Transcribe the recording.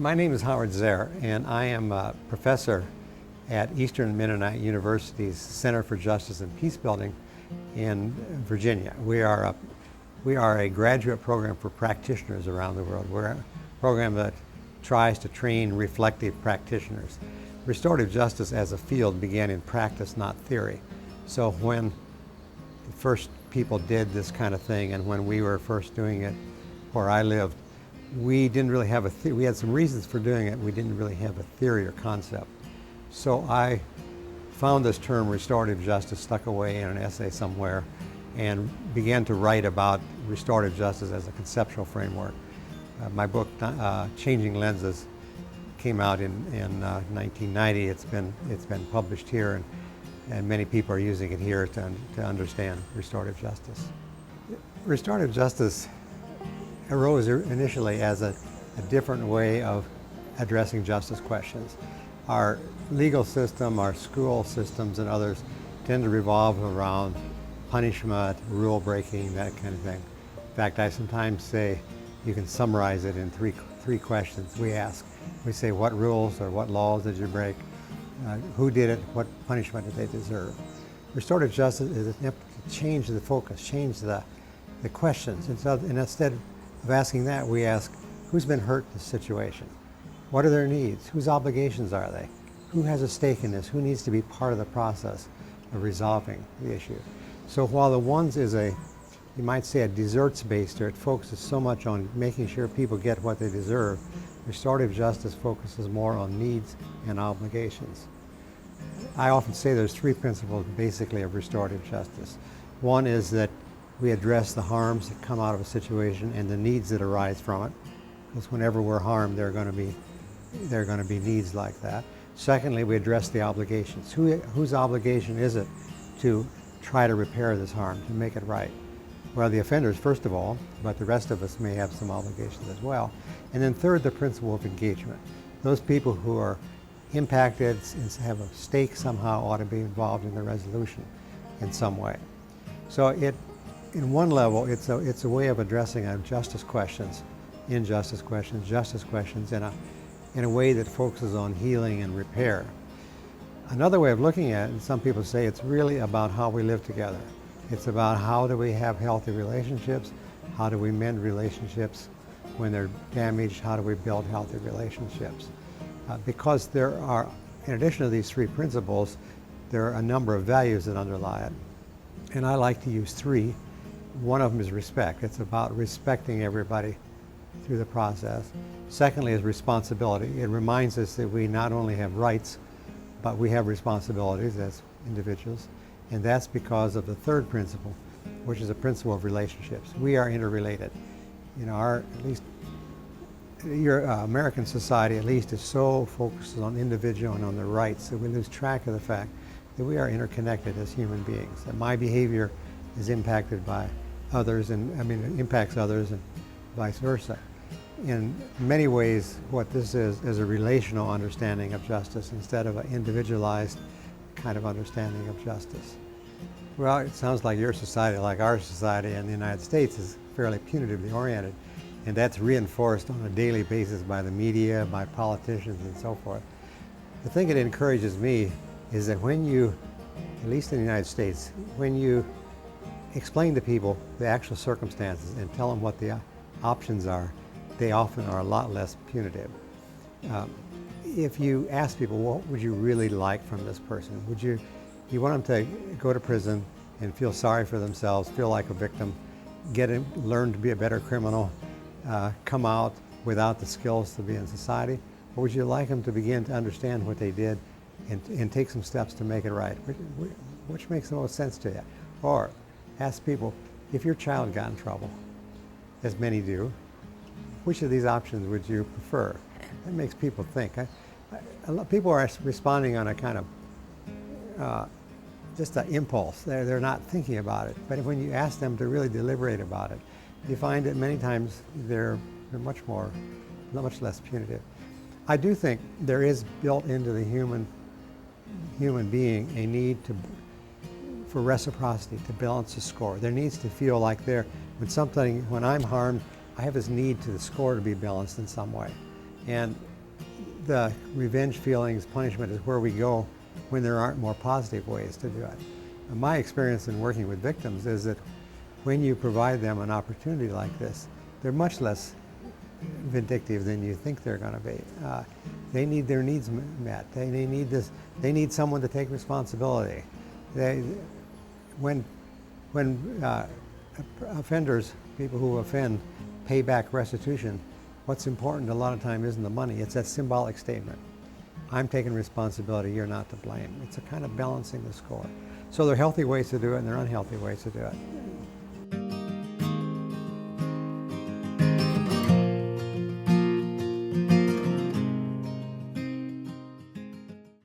My name is Howard Zerh, and I am a professor at Eastern Mennonite University's Center for Justice and Peacebuilding in Virginia. We are a graduate program for practitioners around the world. We're a program that tries to train reflective practitioners. Restorative justice as a field began in practice, not theory. So when the first people did this kind of thing, and when we were first doing it where I lived, we didn't really have we had some reasons for doing it. We didn't really have a theory or concept. So I found this term restorative justice stuck away in an essay somewhere and began to write about restorative justice as a conceptual framework. My book, Changing Lenses, came out in 1990. It's been published here, and many people are using it here to understand restorative justice. Restorative justice arose initially as a different way of addressing justice questions. Our legal system, our school systems, and others tend to revolve around punishment, rule breaking, that kind of thing. In fact, I sometimes say you can summarize it in three questions we ask. We say, what rules or what laws did you break? Who did it? What punishment did they deserve? Restorative justice is an attempt to change the focus, change the questions. And instead of asking that, we ask, who's been hurt in this situation? What are their needs? Whose obligations are they? Who has a stake in this? Who needs to be part of the process of resolving the issue? So while the ones is you might say a desserts-based, or it focuses so much on making sure people get what they deserve, restorative justice focuses more on needs and obligations. I often say there's three principles basically of restorative justice. One is that we address the harms that come out of a situation and the needs that arise from it, because whenever we're harmed, there are going to be needs like that. Secondly, we address the obligations. Whose obligation is it to try to repair this harm, to make it right? Well, the offenders, first of all, but the rest of us may have some obligations as well. And then third, the principle of engagement. Those people who are impacted and have a stake somehow ought to be involved in the resolution in some way. So in one level, it's a way of addressing justice questions, injustice questions, justice questions in a way that focuses on healing and repair. Another way of looking at it, and some people say it's really about how we live together. It's about how do we have healthy relationships, how do we mend relationships when they're damaged, how do we build healthy relationships. Because there are, in addition to these three principles, there are a number of values that underlie it. And I like to use three. One of them is respect. It's about respecting everybody through the process. Secondly is responsibility. It reminds us that we not only have rights, but we have responsibilities as individuals. And that's because of the third principle, which is a principle of relationships. We are interrelated. You know, at least your American society at least is so focused on individual and on their rights that we lose track of the fact that we are interconnected as human beings, that my behavior is impacted by others, and impacts others, and vice versa. In many ways, what this is a relational understanding of justice instead of an individualized kind of understanding of justice. Well, it sounds like your society, like our society in the United States, is fairly punitively oriented, and that's reinforced on a daily basis by the media, by politicians, and so forth. The thing that encourages me is that when you, at least in the United States, when you explain to people the actual circumstances and tell them what the options are, they often are a lot less punitive. If you ask people, what would you really like from this person? You want them to go to prison and feel sorry for themselves, feel like a victim, learn to be a better criminal, come out without the skills to be in society? Or would you like them to begin to understand what they did and take some steps to make it right? Which makes the most sense to you? Or ask people, if your child got in trouble, as many do, which of these options would you prefer? That makes people think. People are responding on a kind of just an impulse. They're not thinking about it. But when you ask them to really deliberate about it, you find that many times they're much less punitive. I do think there is built into the human being a need for reciprocity, to balance the score. There needs to feel like when I'm harmed, I have this need to the score to be balanced in some way. And the revenge feelings, punishment is where we go when there aren't more positive ways to do it. And my experience in working with victims is that when you provide them an opportunity like this, they're much less vindictive than you think they're going to be. They need their needs met. They need this. They need someone to take responsibility. When offenders, people who offend, pay back restitution, what's important a lot of time isn't the money. It's that symbolic statement. I'm taking responsibility. You're not to blame. It's a kind of balancing the score. So there are healthy ways to do it, and there are unhealthy ways to do it.